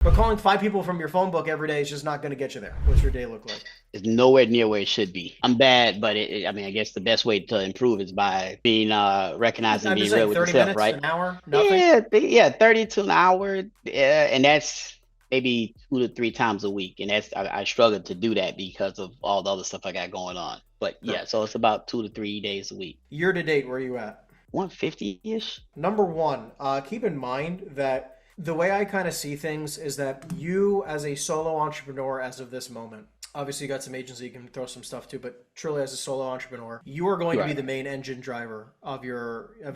But calling 5 people from your phone book every day is just not going to get you there. What's your day look like? It's nowhere near where it should be. I'm bad, but I mean, I guess the best way to improve is by being recognized and I'm just being saying real with 30 yourself, minutes, right? an hour, nothing. Yeah, 30 to an hour, yeah, and that's maybe 2 to 3 times a week, and I struggle to do that because of all the other stuff I got going on. But Sure. yeah, so it's about 2 to 3 days a week. Year to date, where are you at? 150-ish. Number one, keep in mind that the way I kind of see things is that you, as a solo entrepreneur, as of this moment, obviously you got some agency you can throw some stuff to, but truly as a solo entrepreneur, you are going to be Right. the main engine driver of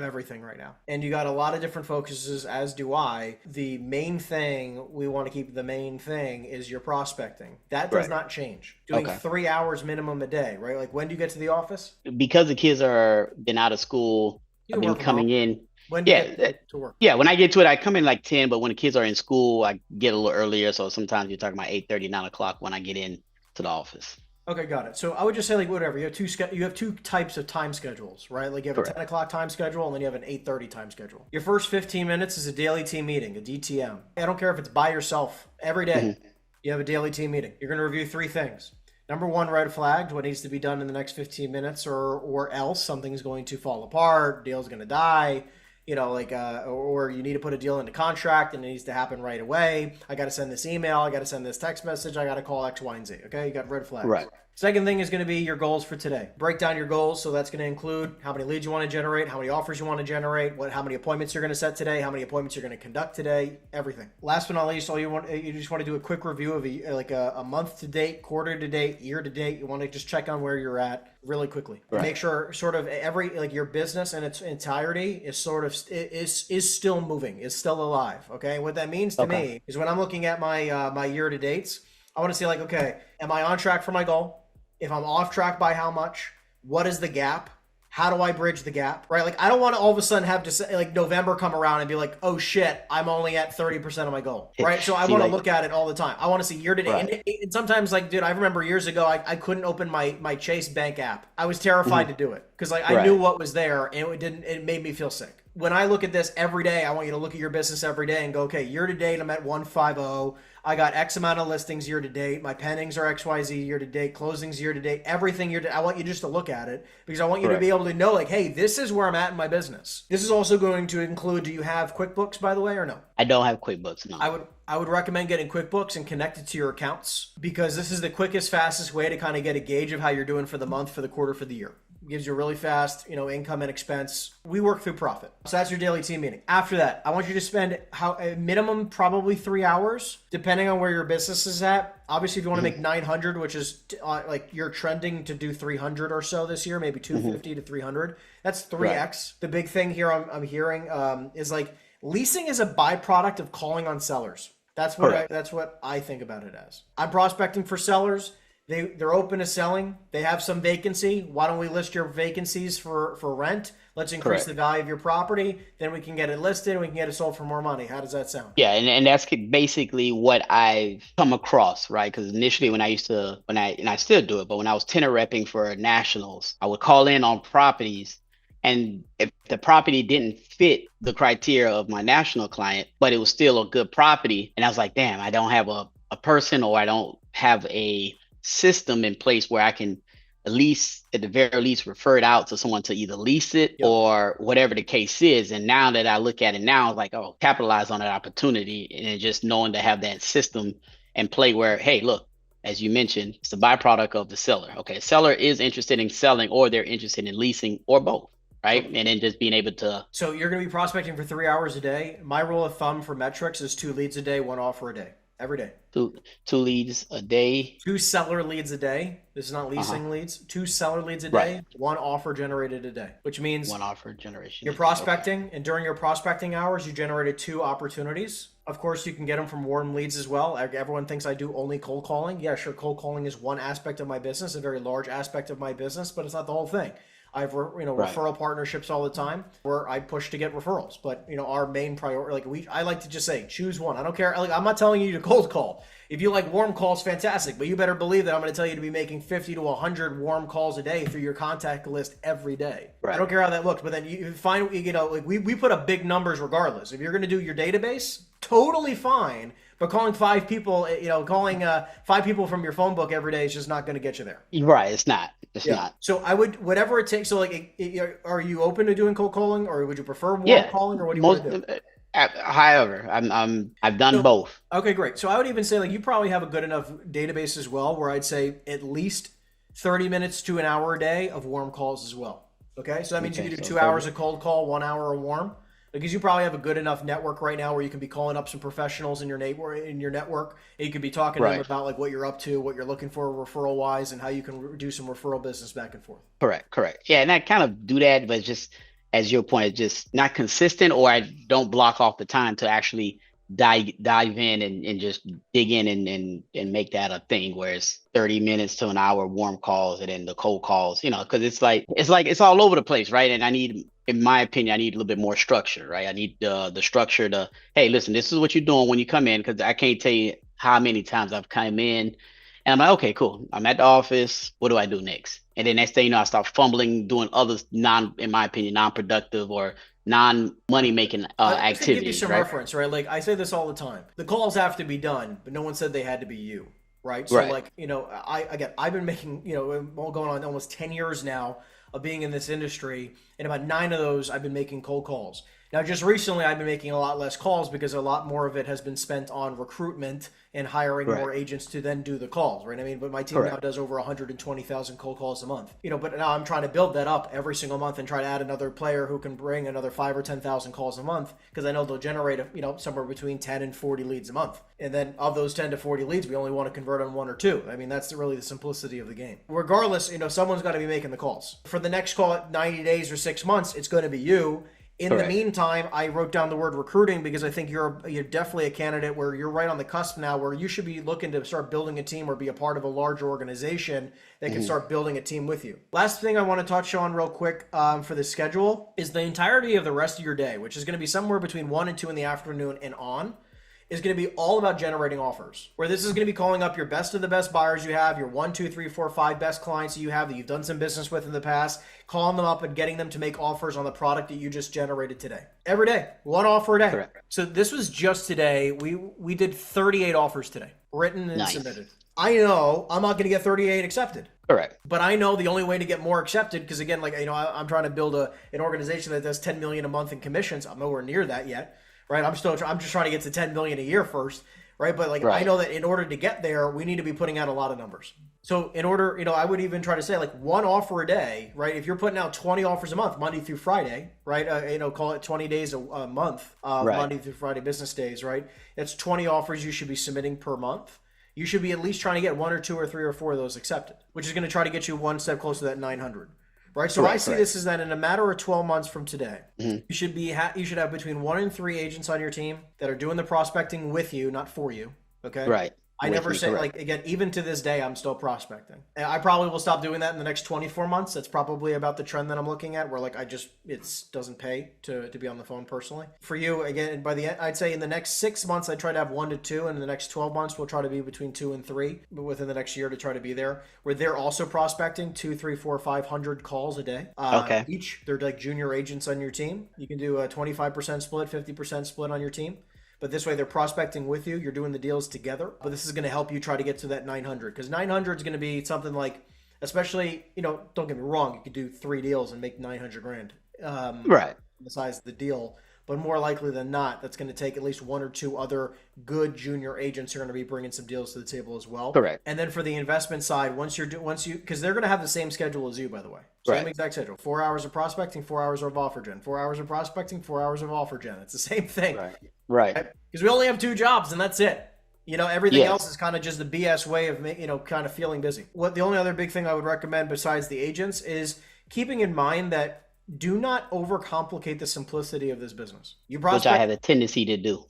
everything right now. And you got a lot of different focuses, as do I. The main thing we want to keep the main thing is your prospecting. That does Right. not change. Doing Okay. 3 hours minimum a day, right? Like when do you get to the office? Because the kids are been out of school, You I've can been work from home. coming in. When do you Yeah, get to work? yeah. When I get to it, I come in like 10, but when the kids are in school, I get a little earlier. So sometimes you're talking about 8:30, 9 o'clock when I get in to the office. Okay, got it. So I would just say like whatever. You have two types of time schedules, right? Like you have a Correct. 10 o'clock time schedule and then you have an 8:30 time schedule. Your first 15 minutes is a daily team meeting, a DTM. I don't care if it's by yourself. Every day Hmm. you have a daily team meeting. You're going to review three things. Number one, red flagged, what needs to be done in the next 15 minutes, or else something's going to fall apart, deal's going to die. Or you need to put a deal into contract and it needs to happen right away. I got to send this email. I got to send this text message. I got to call X, Y, and Z. Okay, you got red flags. Right. Second thing is going to be your goals for today. Break down your goals. So that's going to include how many leads you want to generate, how many offers you want to generate, how many appointments you're going to set today, how many appointments you're going to conduct today, everything. Last but not least, you just want to do a quick review of a month to date, quarter to date, year to date. You want to just check on where you're at really quickly. And Right. make sure sort of your business in its entirety is sort of is still moving, is still alive. Okay, what that means to Okay. me is when I'm looking at my year to dates, I want to see like, okay, am I on track for my goal? If I'm off track by how much, what is the gap? How do I bridge the gap? Right? Like I don't want to all of a sudden have to say, like November come around and be like, oh shit, I'm only at 30% of my goal. Right? So I See, want to like, look at it all the time. I want to see year to date. right. And sometimes like, dude, I remember years ago I couldn't open my Chase Bank app. I was terrified to Hmm. do it because like I knew Right. what was there and it made me feel sick. When I look at this every day, I want you to look at your business every day and go, okay, year to date, I'm at 150. I got X amount of listings year to date. My pendings are XYZ year to date, closings year to date, everything year to date. I want you just to look at it because I want you to be Correct. able to know, like, hey, this is where I'm at in my business. This is also going to include, do you have QuickBooks, by the way, or no? I don't have QuickBooks, no. I would recommend getting QuickBooks and connect it to your accounts because this is the quickest, fastest way to kind of get a gauge of how you're doing for the month, for the quarter, for the year. It gives you a really fast, income and expense. We work through profit. So that's your daily team meeting. After that, I want you to spend a minimum probably 3 hours, depending on where your business is at. Obviously, if you want to make Hmm. 900, which is like you're trending to do 300 or so this year, maybe Hmm. 250 to 300. That's Right. 3x. The big thing here I'm hearing is like leasing is a byproduct of calling on sellers. Correct. That's what I think about it as. I'm prospecting for sellers. They're open to selling. They have some vacancy. Why don't we list your vacancies for rent? Let's increase the Correct. value of your property. Then we can get it listed and we can get it sold for more money. How does that sound? Yeah, and that's basically what I've come across, right? Because initially, and I still do it, but when I was tenant repping for nationals, I would call in on properties, and if the property didn't fit the criteria of my national client, but it was still a good property, and I was like, damn, I don't have a person, or I don't have a system in place where I can at least, at the very least, refer it out to someone to either lease it Yep. or whatever the case is. And now that I look at it now, it's like, oh, capitalize on that opportunity, and then just knowing to have that system and play where, hey, look, as you mentioned, it's a byproduct of the seller. Okay, seller is interested in selling, or they're interested in leasing, or both, right? Okay. And then just being able to So you're going to be prospecting for 3 hours a day. My rule of thumb for metrics is 2 leads a day, one offer a day, every day. two two leads a day. 2 seller leads a day. This is not Uh-huh. leasing leads. 2 seller leads a Right. day, one offer generated a day, which means One offer generation you're a day. Okay. prospecting, and during your prospecting hours, you generated 2 opportunities. Of course, you can get them from warm leads as well. Everyone thinks I do only cold calling. Yeah, sure, cold calling is one aspect of my business, a very large aspect of my business, but it's not the whole thing. I have Right. referral partnerships all the time where I push to get referrals. But our main priority, I like to just say choose one. I don't care. Like I'm not telling you to cold call. If you like warm calls, fantastic. But you better believe that I'm going to tell you to be making 50 to 100 warm calls a day through your contact list every day. I Right. don't care how that looks. But then you find like we put up big numbers regardless. If you're going to do your database, totally fine. But calling five people, calling five people from your phone book every day is just not going to get you there. Right. It's not. It's Yeah. not. So I would, whatever it takes. So like, are you open to doing cold calling, or would you prefer warm Yeah. calling, or what do you Most. want to do? However, I've done So, both. okay, great. So I would even say like you probably have a good enough database as well, where I'd say at least 30 minutes to an hour a day of warm calls as well. Okay, so that means you Okay. can do So 2 hours 30. of cold call, 1 hour of warm. Because you probably have a good enough network right now where you can be calling up some professionals in your network, and you could be talking to them Right. about like what you're up to, what you're looking for referral wise, and how you can do some referral business back and forth. Correct. Correct. Yeah. And I kind of do that, but just as your point, it's just not consistent, or I don't block off the time to actually dive in and just dig in and make that a thing where it's 30 minutes to an hour warm calls and then the cold calls, because it's all over the place, right? And I need, in my opinion, I need a little bit more structure, right? I need the structure to, hey, listen, this is what you're doing when you come in, because I can't tell you how many times I've come in and I'm like, okay, cool. I'm at the office. What do I do next? And then next thing you know, I start fumbling, doing other in my opinion, non-productive or non-money making Just to give you activities, some right? reference, right? Like I say this all the time. The calls have to be done, but no one said they had to be you, right? So Right. like, I've been making, all going on almost 10 years now of being in this industry, and about 9 of those I've been making cold calls. Now, just recently, I've been making a lot less calls because a lot more of it has been spent on recruitment and hiring Right. more agents to then do the calls, right? I mean, but my team now Correct. does over 120,000 cold calls a month, but now I'm trying to build that up every single month and try to add another player who can bring another 5 or 10,000 calls a month, because I know they'll generate, somewhere between 10 and 40 leads a month. And then of those 10 to 40 leads, we only want to convert on 1 or 2. I mean, that's really the simplicity of the game. Regardless, someone's got to be making the calls. For the next call at 90 days or 6 months, it's going to be you. In the Correct. meantime, I wrote down the word recruiting because I think you're definitely a candidate where you're right on the cusp now, where you should be looking to start building a team or be a part of a larger organization that can start building a team with you. Last thing I want to touch on real quick for the schedule is the entirety of the rest of your day, which is going to be somewhere between 1 and 2 in the afternoon and on, is going to be all about generating offers. Where this is going to be calling up your best of the best buyers you have, your 1, 2, 3, 4, 5 best clients that you have that you've done some business with in the past, calling them up and getting them to make offers on the product that you just generated today. Every day, 1 offer a day. Correct. So this was just today. We did 38 offers today, written and Nice. submitted. I know I'm not going to get 38 accepted. Correct. But I know the only way to get more accepted, because again, like, I'm trying to build an organization that does 10 million a month in commissions. I'm nowhere near that yet. Right, I'm just trying to get to 10 million a year first, right? But like, I Right. know that in order to get there, we need to be putting out a lot of numbers. So in order, I would even try to say like 1 offer a day, right? If you're putting out 20 offers a month, Monday through Friday, right? Call it 20 days a month, Right. Monday through Friday business days, right? That's 20 offers you should be submitting per month. You should be at least trying to get 1 or 2 or 3 or 4 of those accepted, which is going to try to get you one step closer to that 900. Right, so I see this as that in a matter of 12 months from today, you should have between 1 and 3 agents on your team that are doing the prospecting with you, not for you. Okay, Right. I With never me, say, correct. like, again, even to this day, I'm still prospecting. And I probably will stop doing that in the next 24 months. That's probably about the trend that I'm looking at, where like it doesn't pay to be on the phone personally. For you, again, by the end, I'd say in the next 6 months, I try to have 1 to 2, and in the next 12 months, we'll try to be between 2 and 3. But within the next year, to try to be there, where they're also prospecting 2, 3, 4, 500 calls a day. Okay. Each, they're like junior agents on your team. You can do a 25% split, 50% split on your team. But this way, they're prospecting with you. You're doing the deals together. But this is going to help you try to get to that 900, because 900 is going to be something like, especially, don't get me wrong, you could do 3 deals and make 900 grand. Right. The size of the deal. But more likely than not, that's going to take at least 1 or 2 other good junior agents who are going to be bringing some deals to the table as well. Correct. And then for the investment side, because they're going to have the same schedule as you, by the way. Same Right. exact schedule. 4 hours of prospecting, 4 hours of offer gen. 4 hours of prospecting, 4 hours of offer gen. It's the same thing. Right. Because we only have 2 jobs and that's it. Everything Yes. else is kind of just the BS way of, kind of feeling busy. The only other big thing I would recommend besides the agents is keeping in mind that do not overcomplicate the simplicity of this business. You Which I prospect. have a tendency to do.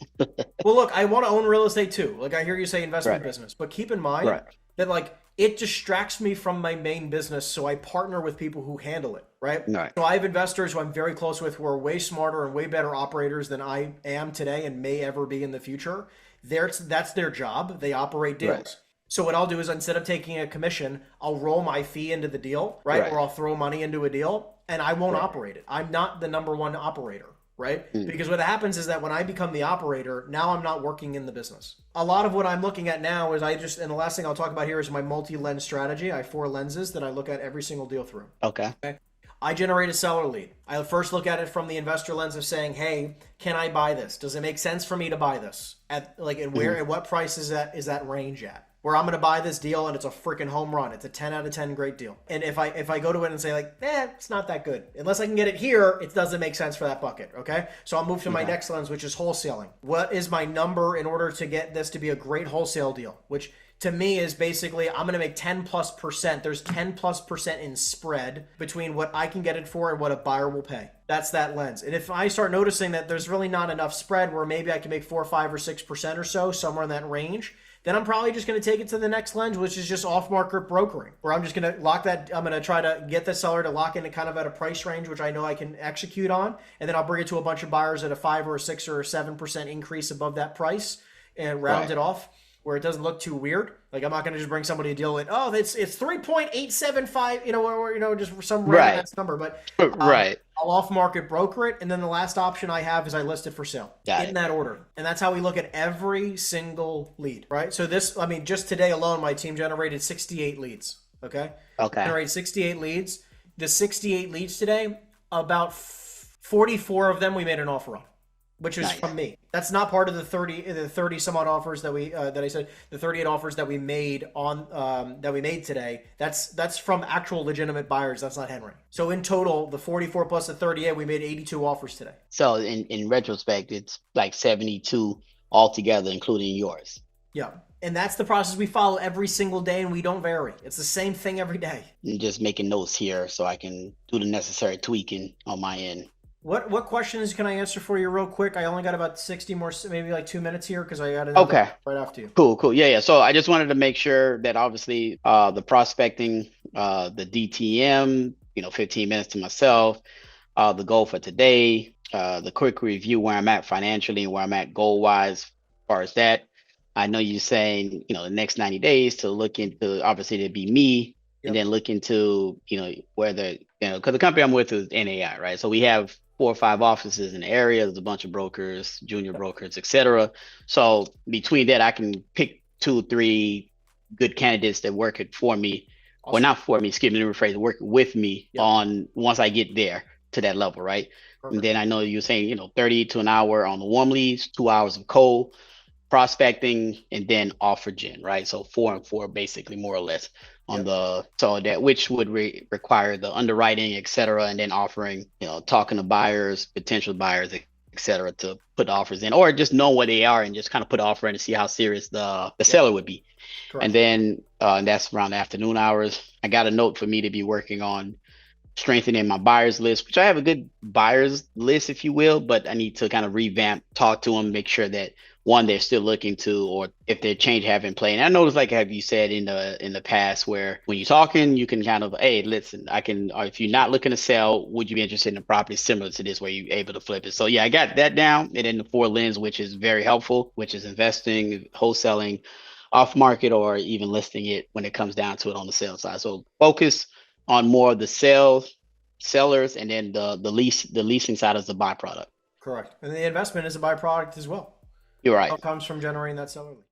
Well, look, I want to own real estate too. Like I hear you say investment Right. business, but keep in mind Right. that like it distracts me from my main business, so I partner with people who handle it, right? Right. So I have investors who I'm very close with who are way smarter and way better operators than I am today and may ever be in the future. That's their job. They operate deals. Right. So what I'll do is instead of taking a commission, I'll roll my fee into the deal, right? Right. Or I'll throw money into a deal and I won't Right. operate it. I'm not the number one operator. right? Mm. Because what happens is that when I become the operator, now I'm not working in the business. A lot of what I'm looking at now is and the last thing I'll talk about here is my multi-lens strategy. I have 4 lenses that I look at every single deal through. Okay. Okay. I generate a seller lead. I first look at it from the investor lens of saying, "Hey, can I buy this? Does it make sense for me to buy this? At like, and where, at what price is that range at? Where I'm going to buy this deal and it's a freaking home run. It's a 10 out of 10 great deal. And if I go to it and say like, it's not that good. Unless I can get it here, it doesn't make sense for that bucket. Okay, so I'll move to my next lens, which is wholesaling. What is my number in order to get this to be a great wholesale deal? Which to me is basically I'm going to make 10+%. There's 10+% in spread between what I can get it for and what a buyer will pay. That's that lens. And if I start noticing that there's really not enough spread where maybe I can make 4, 5, or 6% or so, somewhere in that range, then I'm probably just going to take it to the next lens, which is just off-market brokering, where I'm just going to lock that. I'm going to try to get the seller to lock into kind of at a price range, which I know I can execute on. And then I'll bring it to a bunch of buyers at a 5 or a 6 or a 7% increase above that price and round it off where it doesn't look too weird. Like I'm not going to just bring somebody a deal with, oh, it's 3.875, or just some random ass number. But I'll off-market broker it, and then the last option I have is I list it for sale in that order. And that's how we look at every single lead, right? So just today alone, my team generated 68 leads. Okay. Generated 68 leads. The 68 leads today, about 44 of them we made an offer on, which is from me. That's not part of the 30 some odd offers that I said, the 38 offers that we made today. That's from actual legitimate buyers. That's not Henry. So in total, the 44 plus the 38, we made 82 offers today. So in retrospect, it's like 72 altogether, including yours. Yeah. And that's the process we follow every single day, and we don't vary. It's the same thing every day. I'm just making notes here so I can do the necessary tweaking on my end. What questions can I answer for you real quick? I only got about 60 more, maybe like 2 minutes here because I got it right after you. Cool. Yeah. So I just wanted to make sure that obviously the prospecting, the DTM, 15 minutes to myself, the goal for today, the quick review where I'm at financially and where I'm at goal wise as far as that. I know you're saying, the next 90 days to look into, obviously it'd be me, and then look into, where because the company I'm with is NAI, right? So we have 4 or 5 offices in the area. There's a bunch of brokers, junior brokers, etc. So between that, I can pick 2 or 3 good candidates that work it for me, or not for me, excuse me, let me rephrase, work with me on once I get there to that level, right? Perfect. And then I know you're saying, 30 to an hour on the warm leads, 2 hours of cold prospecting, and then offer gen, right? So 4 and 4, basically, more or less on so that which would require the underwriting, et cetera, and then offering, talking to buyers, potential buyers, et cetera, to put offers in, or just know what they are and just kind of put an offer in to see how serious the seller would be. Correct. And then that's around the afternoon hours. I got a note for me to be working on strengthening my buyers list, which I have a good buyers list, if you will, but I need to kind of revamp, talk to them, make sure that one, they're still looking to, or if their change haven't played. And I noticed, like have you said in the past, where when you're talking, you can kind of, hey, listen, I can, or if you're not looking to sell, would you be interested in a property similar to this where you're able to flip it? So yeah, I got that down. And then the 4 lens, which is very helpful, which is investing, wholesaling, off market, or even listing it when it comes down to it on the sales side. So focus on more of the sellers, and then the leasing side is the byproduct. Correct. And the investment is a byproduct as well. You're right. It comes from generating that seller lead.